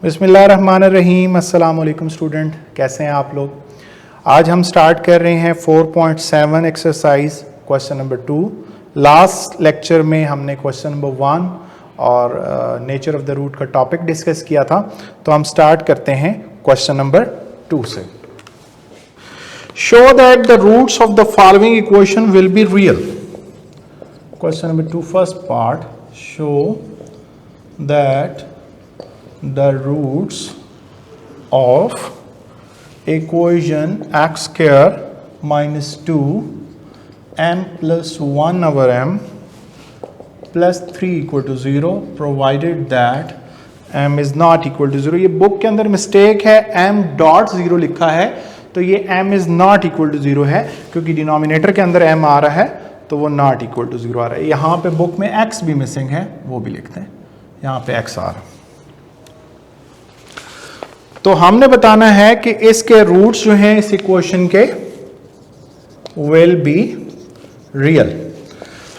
बिस्मिल्लाहिर्रहमानिर्रहीम। अस्सलाम वालेकुम स्टूडेंट, कैसे हैं आप लोग। आज हम स्टार्ट कर रहे हैं 4.7 exercise question number 2। Last lecture में हमने क्वेश्चन नंबर 1 और नेचर ऑफ द रूट का टॉपिक डिस्कस किया था, तो हम स्टार्ट करते हैं क्वेश्चन नंबर 2 से। Show that the roots of the following equation will be real. Question number 2 first part, show that the roots of equation x square minus 2 m plus 1 over m plus 3 equal to 0 provided that m is not equal to 0। ये book के अंदर mistake है, m dot 0 लिखा है, तो ये m is not equal to 0 है क्योंकि डिनोमिनेटर के अंदर m आ रहा है तो वो not equal to 0 आ रहा है। यहाँ पे बुक में x भी मिसिंग है, वो भी लिखते हैं, यहाँ पे x आ रहा है। तो हमने बताना है कि इसके रूट्स जो हैं इस इक्वेशन के विल बी रियल।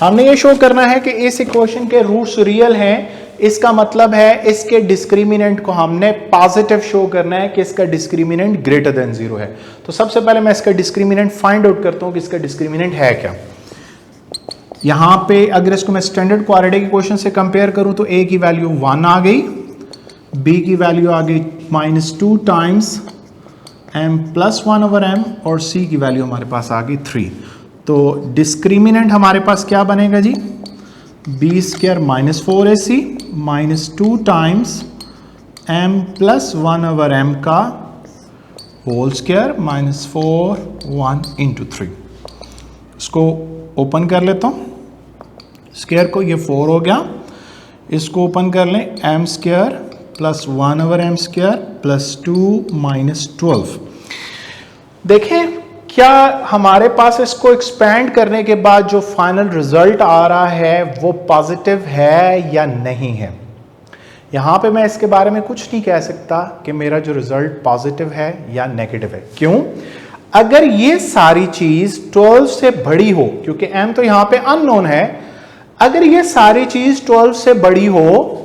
हमने ये शो करना है कि इस इक्वेशन के रूट्स रियल हैं। इसका मतलब है इसके डिस्क्रिमिनेंट को हमने पॉजिटिव शो करना है कि इसका डिस्क्रिमिनेंट ग्रेटर देन 0 है। तो सबसे पहले मैं इसका डिस्क्रिमिनेंट फाइंड आउट करता हूं कि इसका डिस्क्रिमिनेंट है क्या। यहां पे अगर इसको मैं स्टैंडर्ड क्वाड्रेटिक इक्वेशन से कंपेयर करूं तो a की वैल्यू 1 आ गई, b की वैल्यू आ गई -2 times m plus 1 over m और c की वैल्यू हमारे पास आ गई 3। तो डिस्क्रिमिनेंट हमारे पास क्या बनेगा जी, b square -4ac -2 times m plus 1 over m का होल स्क्वायर -4 1 इंटू 3। इसको ओपन कर लेता हूँ, स्क्वायर को, ये 4 हो गया। इसको ओपन कर लें, m square plus 1 over m square plus 2 minus 12। देखें क्या हमारे पास इसको एक्सपेंड करने के बाद जो फाइनल रिजल्ट आ रहा है वो पॉजिटिव है या नहीं है। यहां पे मैं इसके बारे में कुछ नहीं कह सकता कि मेरा जो रिजल्ट पॉजिटिव है या नेगेटिव है। क्यों? अगर ये सारी चीज 12 से बड़ी हो, क्योंकि m तो यहां पे अननोन है, अगर ये सारी चीज 12 से बड़ी हो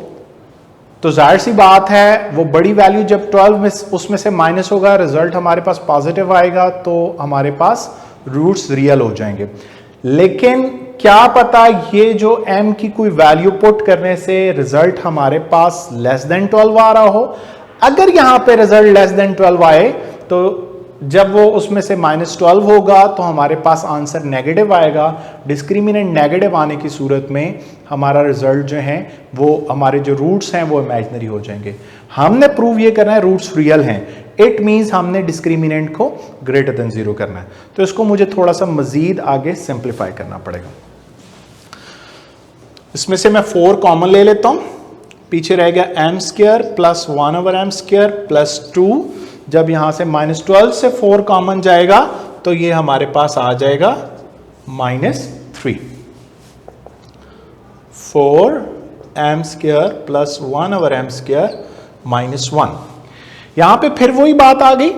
तो जाहिर सी बात है वो बड़ी वैल्यू जब 12 में उसमें से माइनस होगा, रिजल्ट हमारे पास पॉजिटिव आएगा, तो हमारे पास रूट्स रियल हो जाएंगे। लेकिन क्या पता ये जो m की कोई वैल्यू पुट करने से रिजल्ट हमारे पास लेस देन 12 आ रहा हो। अगर यहां पे रिजल्ट लेस देन 12 आए तो जब वो उसमें से -12 होगा तो हमारे पास आंसर नेगेटिव आएगा। डिस्क्रिमिनेंट नेगेटिव आने की सूरत में हमारा रिजल्ट जो है वो, हमारे जो रूट्स हैं वो इमेजिनरी हो जाएंगे। हमने प्रूव ये करना है रूट्स रियल हैं, इट मींस हमने डिस्क्रिमिनेंट को ग्रेटर देन 0 करना है। तो इसको मुझे थोड़ा सा मजीद आगे सिंप्लीफाई करना पड़ेगा। इसमें से मैं 4 कॉमन ले लेता हूं, पीछे रह गया m square plus 1 over m square plus 2। जब यहां से -12 से 4 कॉमन जाएगा तो ये हमारे पास आ जाएगा -3। 4m square plus 1 over m square -1। यहां पे फिर वही बात आ गई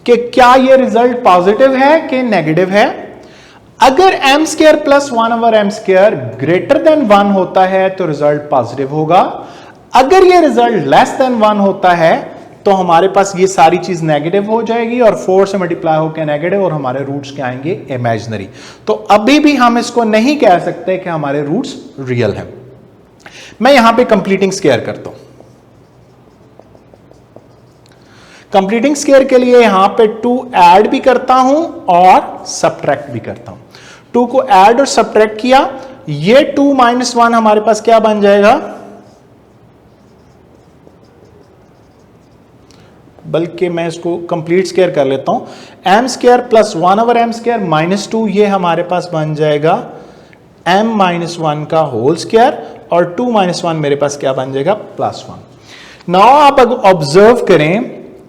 कि क्या ये रिजल्ट पॉजिटिव है कि नेगेटिव है। अगर m square plus 1 over m square greater than 1 होता है तो रिजल्ट पॉजिटिव होगा। अगर ये रिजल्ट लेस देन 1 होता है तो हमारे पास ये सारी चीज नेगेटिव हो जाएगी और 4 से मल्टीप्लाई होकर नेगेटिव, और हमारे रूट्स क्या आएंगे, इमेजिनरी। तो अभी भी हम इसको नहीं कह सकते कि हमारे रूट्स रियल हैं। मैं यहां पे कंप्लीटिंग स्क्वायर करता हूं। कंप्लीटिंग स्क्वायर के लिए यहां पे 2 ऐड भी करता हूं और सब्ट्रैक्ट भी करता हूं। 2 को ऐड और सब्ट्रैक्ट किया, ये 2 - 1 हमारे पास क्या बन जाएगा, बल्कि मैं इसको कंप्लीट स्क्वायर कर लेता हूं। m square plus 1 over m square -2, ये हमारे पास बन जाएगा m - 1 का होल स्क्वायर, और 2 - 1 मेरे पास क्या बन जाएगा, +1। नाउ आप ऑब्जर्व करें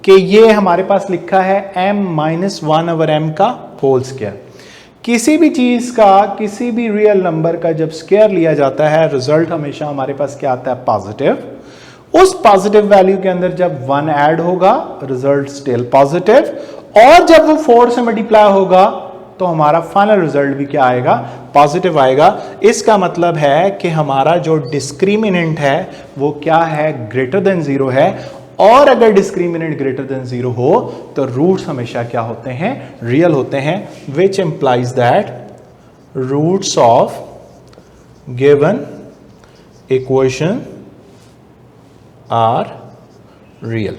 कि ये हमारे पास लिखा है m - 1 ओवर m का होल स्क्वायर। किसी भी चीज का, किसी भी रियल नंबर का जब स्क्वायर लिया जाता है, रिजल्ट हमेशा हमारे पास क्या आता है, पॉजिटिव। उस पॉजिटिव वैल्यू के अंदर जब 1 ऐड होगा, रिजल्ट स्टिल पॉजिटिव, और जब वो 4 से मल्टीप्लाई होगा तो हमारा फाइनल रिजल्ट भी क्या आएगा, पॉजिटिव आएगा। इसका मतलब है कि हमारा जो डिस्क्रिमिनेंट है वो क्या है, ग्रेटर देन 0 है, और अगर डिस्क्रिमिनेंट ग्रेटर देन 0 हो तो रूट्स हमेशा क्या होते हैं, रियल होते हैं, which implies that roots of given equation are real.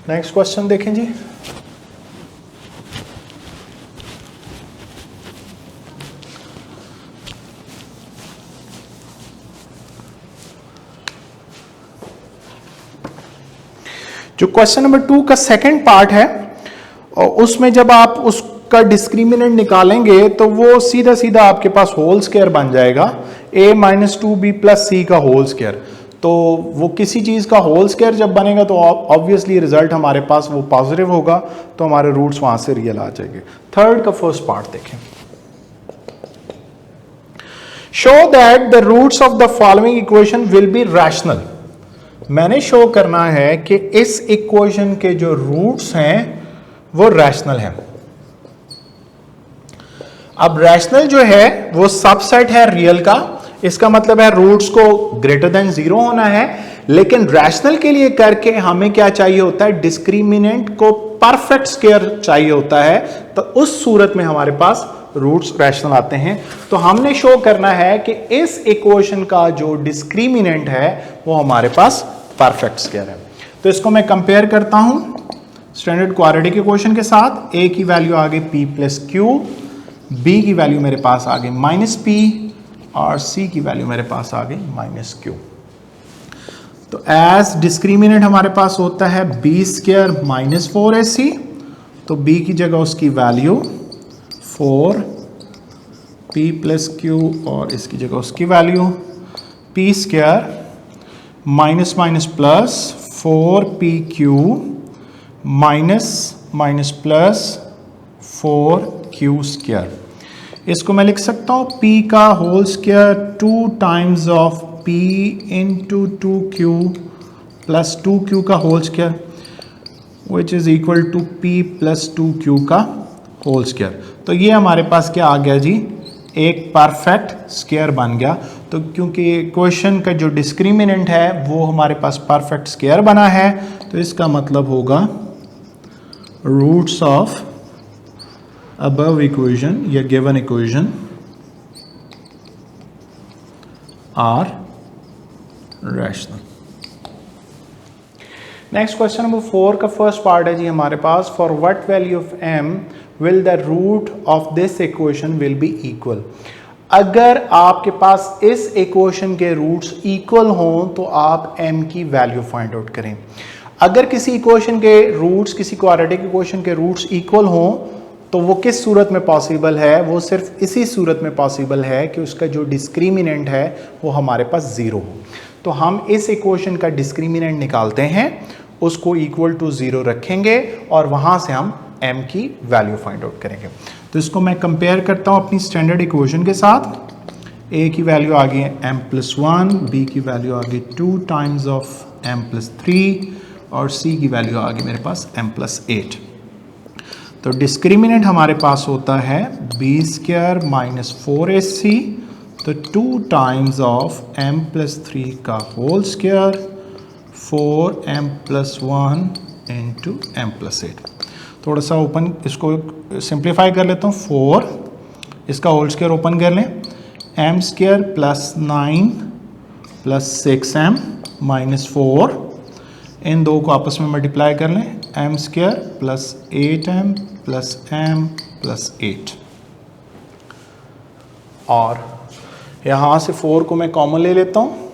Next question देखें जी। जो क्वेश्चन नंबर 2 का सेकंड पार्ट है, और उसमें जब आप उसका डिस्क्रिमिनेंट निकालेंगे तो वो सीधा सीधा आपके पास होल स्क्वायर बन जाएगा, a minus 2b plus c का होल स्क्वायर। तो वो किसी चीज का होल स्क्वायर जब बनेगा तो ऑब्वियसली रिजल्ट हमारे पास वो पॉजिटिव होगा, तो हमारे रूट्स वहां से रियल आ जाएंगे। थर्ड का फर्स्ट पार्ट देखें। Show that the roots of the following equation will be rational. मैंने शो करना है कि इस इक्वेशन के जो रूट्स हैं वो रैशनल हैं। अब रैशनल जो है वो सबसेट है रियल का, इसका मतलब है रूट्स को ग्रेटर देन 0 होना है। लेकिन रैशनल के लिए करके हमें क्या चाहिए होता है, डिस्क्रिमिनेंट को परफेक्ट स्क्वायर चाहिए होता है, तो उस सूरत में हमारे पास रूट्स रैशनल आते हैं। तो हमने शो करना है कि इस इक्वेशन का जो डिस्क्रिमिनेंट है वो हमारे पास परफेक्ट स्क्वायर है। तो इसको मैं कंपेयर करता हूं स्टैंडर्ड क्वाड्रेटिक इक्वेशन के साथ। a की वैल्यू आ गई p प्लस क्यू, b की वैल्यू मेरे पास आ गई माइनस p, और c की वैल्यू मेरे पास आ गई माइनस क्यू। तो एज डिस्क्रिमिनेंट हमारे पास होता है b स्क्वायर माइनस 4ac, तो b की जगह उसकी वैल्यू 4p प्लस क्यू, और इसकी जगह उसकी value p square minus minus plus 4pq minus minus plus 4q square. इसको मैं लिख सकता हूं p का whole square 2 times of p into 2q plus 2q का whole square, which is equal to p plus 2q का whole square. तो ये हमारे पास क्या आ गया जी, एक परफेक्ट स्क्वायर बन गया। तो क्योंकि इक्वेशन का जो डिस्क्रिमिनेंट है वो हमारे पास परफेक्ट स्क्वायर बना है, तो इसका मतलब होगा रूट्स ऑफ अबव इक्वेशन या given equation are rational. Next question number 4 का फर्स्ट पार्ट है जी हमारे पास, for what value of m will the root of this equation will be equal. अगर आपके पास इस इक्वेशन के रूट्स इक्वल हों तो आप m की वैल्यू फाइंड आउट करें। अगर किसी इक्वेशन के रूट्स, किसी क्वाड्रेटिक इक्वेशन के रूट्स इक्वल हों तो वो किस सूरत में पॉसिबल है, वो सिर्फ इसी सूरत में पॉसिबल है कि उसका जो डिस्क्रिमिनेंट है वो हमारे पास 0 हो। तो हम इस इक्वेशन का डिस्क्रिमिनेंट निकालते हैं, उसको इक्वल टू 0 रखेंगे और वहां से हम m की वैल्यू फाइंड आउट करेंगे। तो इसको मैं कंपेयर करता हूं अपनी स्टैंडर्ड इक्वेशन के साथ। a की वैल्यू आ गई है m प्लस 1, b की वैल्यू आ गई 2 टाइम्स ऑफ m प्लस 3, और c की वैल्यू आ गई मेरे पास m प्लस 8। तो डिस्क्रिमिनेंट हमारे पास होता है b स्क्वायर माइनस 4ac, तो 2 टाइम्स ऑफ m प्लस 3 का whole square, 4m plus 1 into m plus 8। थोड़ा सा ओपन इसको सिंप्लीफाई कर लेता हूँ। 4 इसका होल स्क्वायर ओपन कर लें, m square plus 9 plus 6m minus 4, इन दो को आपस में मल्टीप्लाई कर लें, m square plus 8m plus m plus 8, और यहाँ से 4 को मैं कॉमन ले लेता हूँ,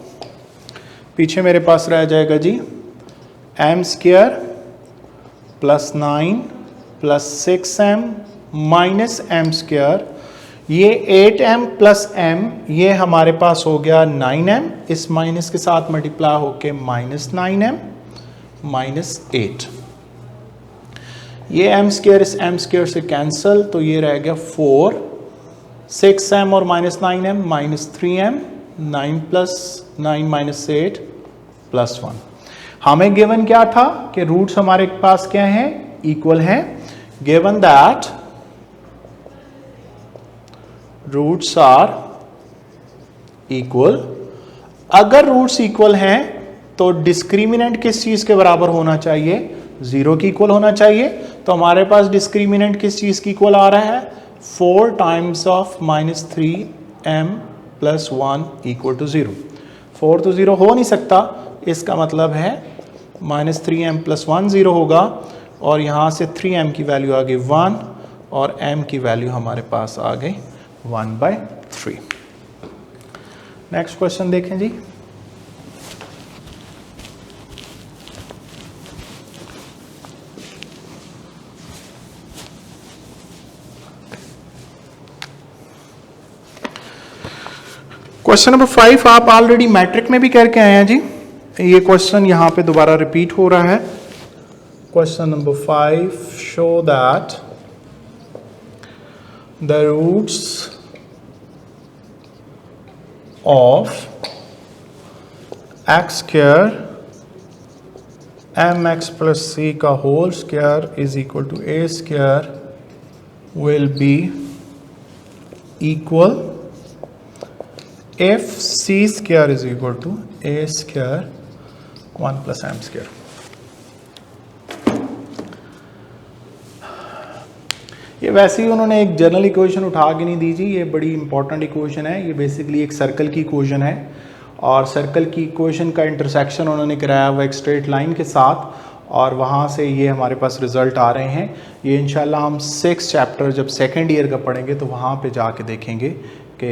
पीछे मेरे पास रह जाएगा जी m square plus 9 plus 6m minus m square, ये 8m प्लस m, ये हमारे पास हो गया 9m, इस माइनस के साथ मल्टीप्लाई होके माइनस 9m माइनस 8, ये m स्क्वायर इस m स्क्वायर से कैंसल, तो ये रह गया 4, 6m और minus 9m minus 3m, 9 plus 9 minus 8 plus 1। हमें गिवन क्या था कि रूट्स हमारे पास क्या हैं, इक्वल हैं। Given that roots are equal, अगर रूट्स इक्वल हैं तो डिस्क्रिमिनेंट किस चीज के बराबर होना चाहिए? 0 की इक्वल होना चाहिए। तो हमारे पास डिस्क्रिमिनेंट किस चीज की इक्वल आ रहा है? 4 टाइम्स ऑफ -3m + 1 = 0। 4 तो 0 हो नहीं सकता, इसका मतलब है -3m + 1 0 होगा, और यहाँ से 3m की वैल्यू आ गई 1 और m की वैल्यू हमारे पास आ गई 1/3। नेक्स्ट क्वेश्चन देखें जी। क्वेश्चन नंबर 5 आप ऑलरेडी मैट्रिक में भी करके आए हैं जी, ये क्वेश्चन यहां पे दोबारा रिपीट हो रहा है। Question number 5, show that the roots of x² mx + c का whole square is equal to a² will be equal if c² is equal to a² 1 + m²। ये वैसे ही उन्होंने एक जनरल इक्वेशन उठा के नहीं दी जी, ये बड़ी इंपॉर्टेंट इक्वेशन है। ये बेसिकली एक सर्कल की इक्वेशन है, और सर्कल की इक्वेशन का इंटरसेक्शन उन्होंने कराया हुआ एक स्ट्रेट लाइन के साथ, और वहाँ से ये हमारे पास रिजल्ट आ रहे हैं। ये इंशाल्लाह हम 6 चैप्टर जब सेकेंड ईयर का पढ़ेंगे तो वहाँ पे जाके देखेंगे कि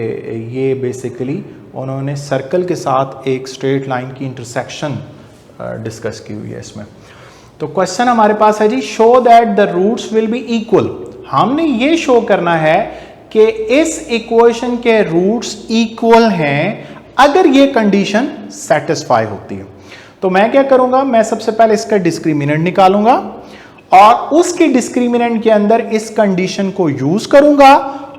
ये बेसिकली उन्होंने सर्कल के साथ एक स्ट्रेट लाइन की इंटरसेक्शन डिस्कस की हुई है इसमें। तो क्वेश्चन हमारे पास है जी, show that the roots will be equal. हमने ये शो करना है कि इस इक्वेशन के रूट्स इक्वल हैं अगर ये कंडीशन सेटिस्फाई होती है। तो मैं क्या करूंगा, मैं सबसे पहले इसका डिस्क्रिमिनेंट निकालूंगा और उसके डिस्क्रिमिनेंट के अंदर इस कंडीशन को यूज करूंगा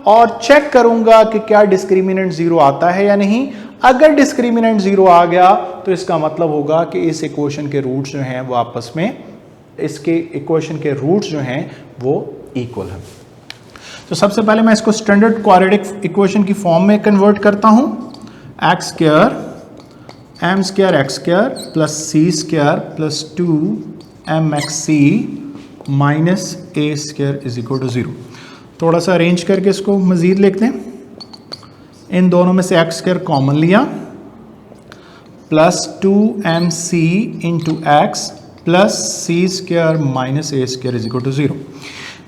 और चेक करूंगा कि क्या डिस्क्रिमिनेंट 0 आता है या नहीं। अगर डिस्क्रिमिनेंट 0 आ गया तो इसका मतलब होगा कि इस इक्वेशन के रूट्स जो हैं वो आपस में, इसके इक्वेशन के रूट्स जो हैं वो इक्वल हैं। तो सबसे पहले मैं इसको स्टैंडर्ड क्वाड्रेटिक इक्वेशन की फॉर्म में कन्वर्ट करता हूं। x² m² x² + c² + 2mxc - a² = 0। थोड़ा सा अरेंज करके इसको मजीद लिखते हैं। इन दोनों में से x² कॉमन लिया, + 2mc × x + c² - a² = 0।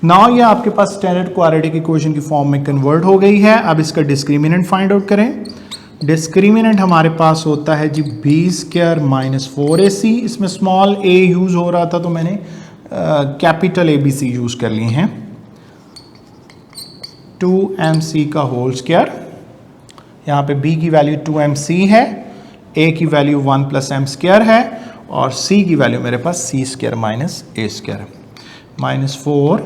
Now ये आपके पास स्टैंडर्ड क्वाड्रेटिक इक्वेशन की फॉर्म में कन्वर्ट हो गई है। अब इसका डिस्क्रिमिनेंट फाइंड आउट करें। डिस्क्रिमिनेंट हमारे पास होता है जी b² - 4ac। इसमें स्मॉल a यूज हो रहा था तो मैंने कैपिटल ABC यूज कर लिए हैं। 2mc का होल स्क्वायर, यहाँ पे b की वैल्यू 2mc है, a की वैल्यू 1 + m² है, और c की वैल्यू मेरे पास c² - a² है। -4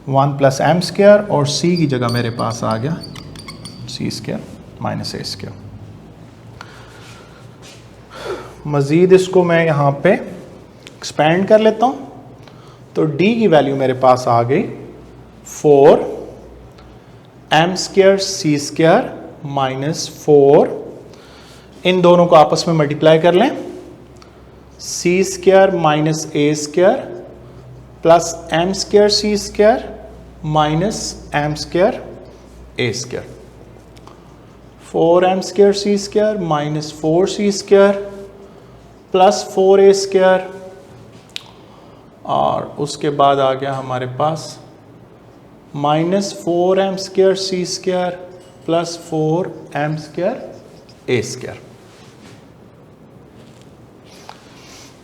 1 + m² और c की जगह मेरे पास आ गया c² - a²। मज़ीद इसको मैं यहाँ पे एक्सपेंड कर लेता हूँ, तो d की वैल्यू मेरे पास आ गई 4 m² c² - 4। इन दोनों को आपस में मल्टीप्लाई कर लें, c² - a² + m² c² - m² a²। 4m² c² - 4c² + 4a², और उसके बाद आ गया हमारे पास -4m² c² + 4m² a²।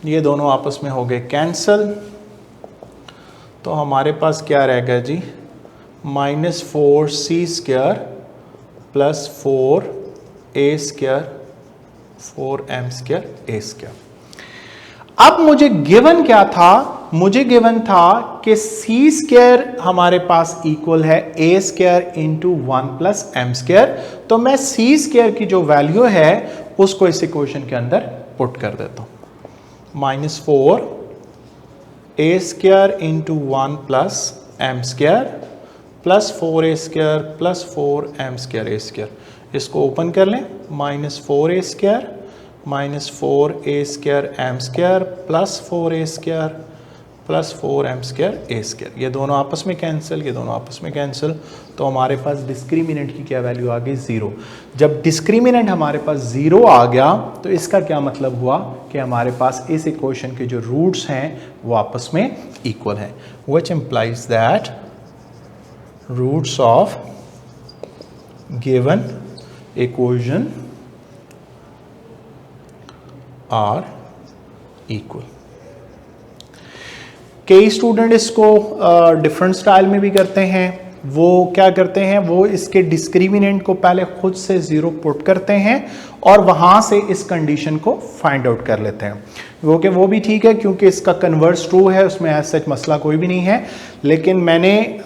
ये दोनों आपस में हो गए कैंसल, तो हमारे पास क्या रह गया जी, -4c² + 4a² 4m² a²। अब मुझे गिवन क्या था, मुझे गिवन था कि c² हमारे पास इक्वल है a² × 1 + m²। तो मैं c² की जो वैल्यू है उसको इस इक्वेशन के अंदर पुट कर देता हूं। -4 a² × 1 + m² + 4a² + 4m² a²। इसको ओपन कर लें, -4a² -4a² m² plus 4a² plus 4m²a²। ये दोनों आपस में कैंसिल, ये दोनों आपस में कैंसिल, तो हमारे पास डिस्क्रिमिनेंट की क्या वैल्यू आ गई? 0। जब डिस्क्रिमिनेंट हमारे पास 0 आ गया तो इसका क्या मतलब हुआ कि हमारे पास इस इक्वेशन के जो रूट्स हैं वो आपस में इक्वल हैं, which implies that roots of given equation are equal. कई स्टूडेंट इसको डिफरेंट स्टाइल में भी करते हैं। वो क्या करते हैं, वो इसके डिस्क्रिमिनेंट को पहले खुद से 0 पुट करते हैं और वहां से इस कंडीशन को फाइंड आउट कर लेते हैं। वो भी ठीक है क्योंकि इसका कन्वर्स ट्रू है, उसमें एज सच मसला कोई भी नहीं है। लेकिन मैंने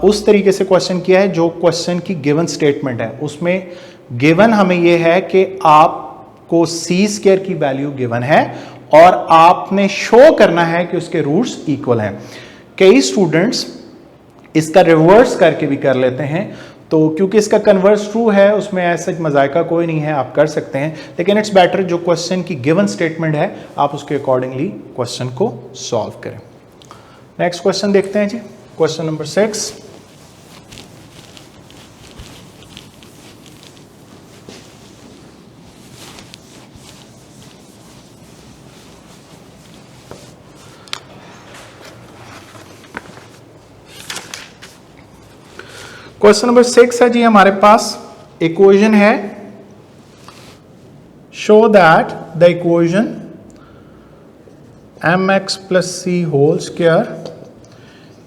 उस तरीके से क्वेश्चन किया है जो क्वेश्चन की गिवन स्टेटमेंट है, उसमें गिवन हमें यह है कि आपको c² की वैल्यू गिवन है और आपने शो करना है कि उसके रूट्स इक्वल हैं। कई स्टूडेंट्स इसका रिवर्स करके भी कर लेते हैं, तो क्योंकि इसका कन्वर्स ट्रू है उसमें ऐसा मजायका कोई नहीं है, आप कर सकते हैं, लेकिन इट्स बेटर जो क्वेश्चन की गिवन स्टेटमेंट है आप उसके अकॉर्डिंगली क्वेश्चन को सॉल्व करें। नेक्स्ट क्वेश्चन देखते हैं जी, क्वेश्चन नंबर 6। क्वेश्चन नंबर 6 है जी हमारे पास, इक्वेशन है show that the equation mx plus c whole square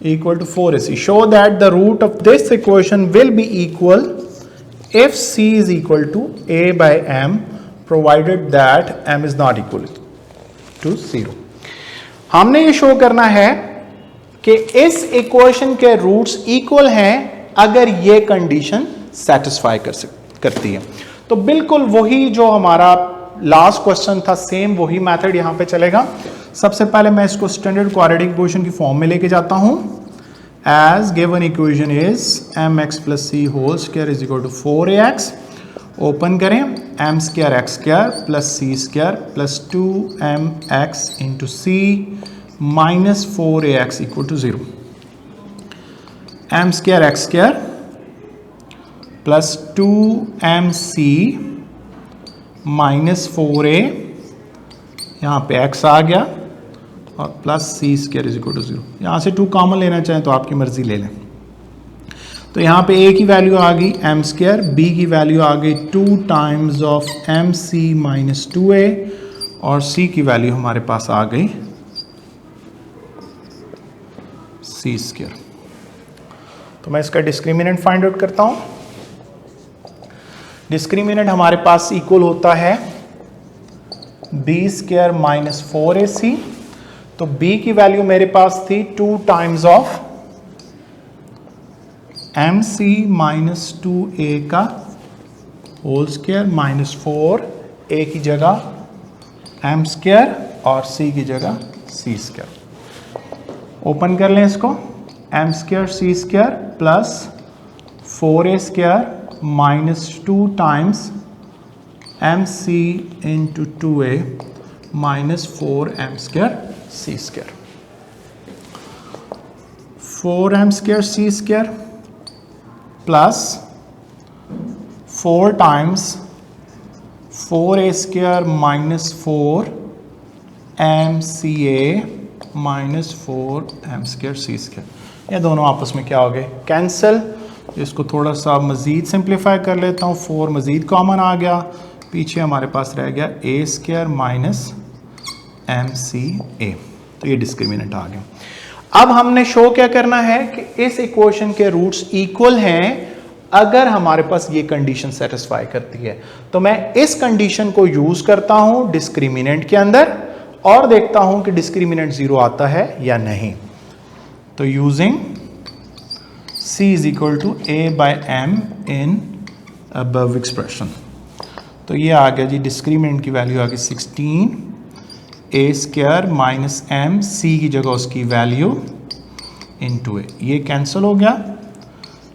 equal to 4ac. Show that the root of this equation will be equal if c is equal to a by m provided that m is not equal to 0. हमने ये show करना है कि इस equation के roots equal हैं अगर ये कंडीशन सेटिस्फाई करती है। तो बिल्कुल वही जो हमारा लास्ट क्वेश्चन था, सेम वही मेथड यहां पे चलेगा। सबसे पहले मैं इसको स्टैंडर्ड क्वाड्रेटिक इक्वेशन की फॉर्म में लेके जाता हूं। As given equation is mx plus c whole square is equal to 4ax। Open करें, m² x² plus c² plus 2mx into c minus 4ax equal to 0। m² x² plus 2mc minus 4a, यहाँ पे x आ गया और plus c² is equal to 0। यहाँ से 2 common लेना चाहें तो आपकी मर्जी ले लें। तो यहाँ पे a की वैल्यू आ गई m², b की वैल्यू आ गई 2 times of mc minus 2a और c की वैल्यू हमारे पास आ गई c²। तो मैं इसका डिस्क्रिमिनेंट फाइंड आउट करता हूं। डिस्क्रिमिनेंट हमारे पास इक्वल होता है b² माइनस 4ac। तो b की वैल्यू मेरे पास थी 2 times of mc minus 2a का होल स्क्वायर माइनस 4a की जगह m² और c की जगह c²। ओपन कर लें इसको, m² c² plus 4a² minus 2 times mc into 2a minus 4m² c²। 4m² c² plus 4 times 4a² minus 4mca minus 4m² c²। ये दोनों आपस में क्या हो गए? कैंसिल। इसको थोड़ा सा मज़ीद सिंप्लीफाई कर लेता हूँ, 4 मज़ीद कॉमन आ गया, पीछे हमारे पास रह गया a² माइनस mca। तो ये डिस्क्रिमिनेंट आ गया। अब हमने शो क्या करना है कि इस इक्वेशन के रूट्स इक्वल हैं अगर हमारे पास ये कंडीशन सेटिस्फाई करती है। तो मैं इस कंडीशन को यूज करता हूं डिस्क्रिमिनेंट के अंदर और देखता हूं कि डिस्क्रिमिनेंट 0 आता है या नहीं। तो using c is equal to a by m in above expression, तो ये आ गया जी, डिस्क्रिमिनेंट की वैल्यू आ गई 16a² माइनस m, c की जगह उसकी वैल्यू इनटू a। ये कैंसिल हो गया,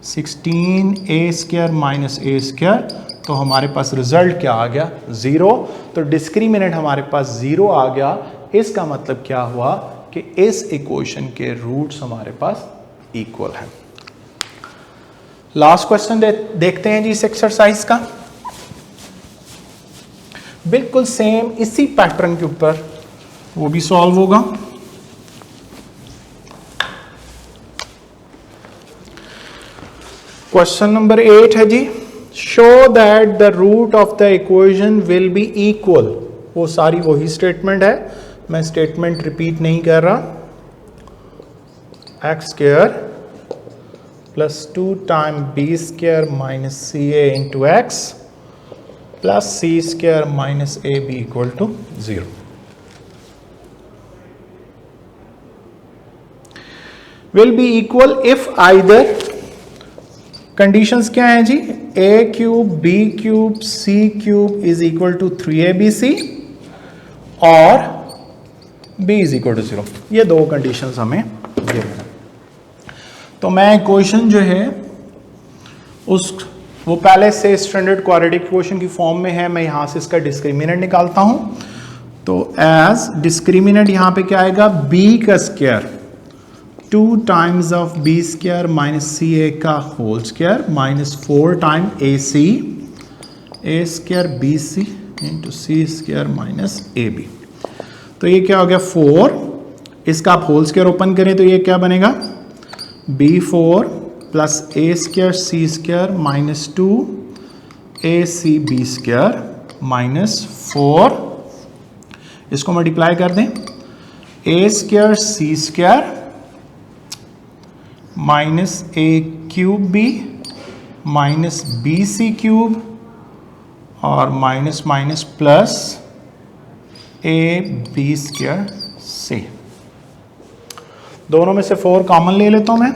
16a² माइनस a² तो हमारे पास रिजल्ट क्या आ गया 0। तो डिस्क्रिमिनेंट हमारे पास 0 आ गया। इसका मतलब क्या हुआ कि इस इक्वेशन के रूट्स हमारे पास इक्वल है। लास्ट क्वेश्चन देखते हैं जी इस एक्सरसाइज का। बिल्कुल सेम इसी पैटर्न के ऊपर वो भी सॉल्व होगा। क्वेश्चन नंबर 8 है जी, show that the root of the equation will be equal. वो सारी वही स्टेटमेंट है, मैं स्टेटमेंट रिपीट नहीं कर रहा। X square plus 2 time b square minus c a into x plus c square minus A b equal to 0। Will be equal if either, conditions क्या हैं जी, a cube b cube c cube is equal to 3abc और b is equal to 0। ये दो conditions हमें given है। तो मैं इक्वेशन जो है वो पहले से स्टैंडर्ड क्वाड्रेटिक इक्वेशन की फॉर्म में है। मैं यहां से इसका डिस्क्रिमिनेंट निकालता हूं। तो एज डिस्क्रिमिनेंट यहां पे क्या आएगा, b का square 2 times of b square minus c a का whole square minus 4 time a c a square b c into c square minus A b. तो ये क्या हो गया 4, इसका आप होल स्क्वायर ओपन करें तो ये क्या बनेगा b4 plus a square c square minus 2 a c b square minus 4। इसको मल्टीप्लाई कर दें, a square c square minus a cube b minus b c cube और minus minus plus a b square c. दोनों में से 4 common ले लेता हूं मैं,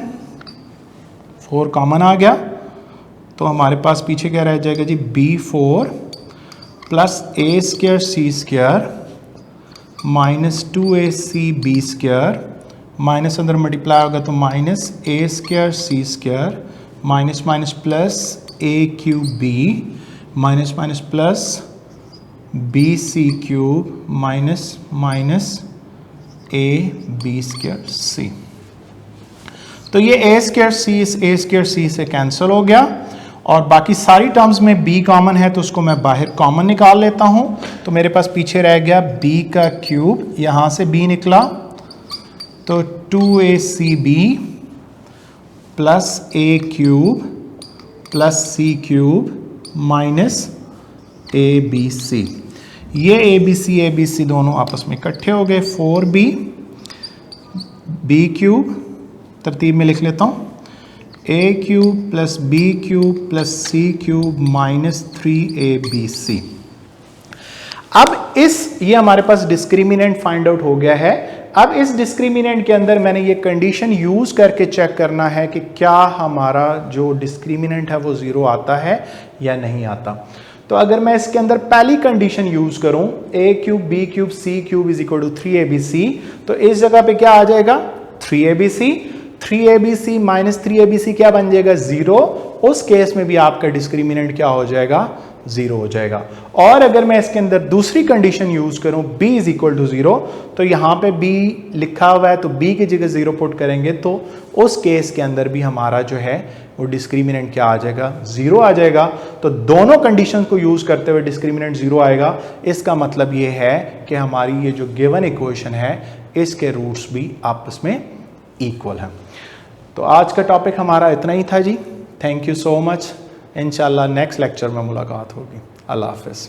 4 कॉमन आ गया तो हमारे पास पीछे क्या रह जाएगा जी, b4 plus a square c square minus 2ac b square minus अंदर मल्टीप्लाई होगा तो minus a square c square minus minus plus A cube b minus minus plus b c cube minus minus A b square c. तो ये ए square सी से cancel हो गया और बाकी सारी टर्म्स में b कॉमन है तो उसको मैं बाहर कॉमन निकाल लेता हूं। तो मेरे पास पीछे रह गया b का क्यूब, यहां से b निकला तो 2acb प्लस ए क्यूब प्लस सी क्यूब माइनस ए बी सी। ये ए बी सी दोनों आपस में इकट्ठे हो गए 4b बी क्यूब, तरतीब में लिख लेता हूं, a cube plus b cube plus C cube minus 3abc। अब ये हमारे पास डिस्क्रिमिनेंट फाइंड आउट हो गया है। अब इस डिस्क्रिमिनेंट के अंदर मैंने ये कंडीशन यूज करके चेक करना है कि क्या हमारा जो डिस्क्रिमिनेंट है वो 0 आता है या नहीं आता। तो अगर मैं इसके अंदर पहली कंडीशन यूज करूं a cube b cube c cube is equal to 3abc, तो इस जगह पे क्या आ जाएगा 3abc माइनस 3abc क्या बन जाएगा 0। उस केस में भी आपका डिस्क्रिमिनेंट क्या हो जाएगा 0 हो जाएगा। और अगर मैं इसके अंदर दूसरी कंडीशन यूज करूं b इज इक्वल टू 0, तो यहां पे b लिखा हुआ है तो b की जगह 0 पुट करेंगे तो उस केस के अंदर भी हमारा जो है वो डिस्क्रिमिनेंट क्या आ जाएगा 0 आ जाएगा। तो दोनों कंडीशन को यूज करते हुए डिस्क्रिमिनेंट 0 आएगा। इसका मतलब ये है कि हमारी ये जो गिवन इक्वेशन है इसके रूट्स भी आपस में इक्वल हैं। तो आज का टॉपिक हमारा इतना ही था जी। Thank you so much. इंशाल्लाह नेक्स्ट लेक्चर में मुलाकात होगी। अल्लाह हाफिज़।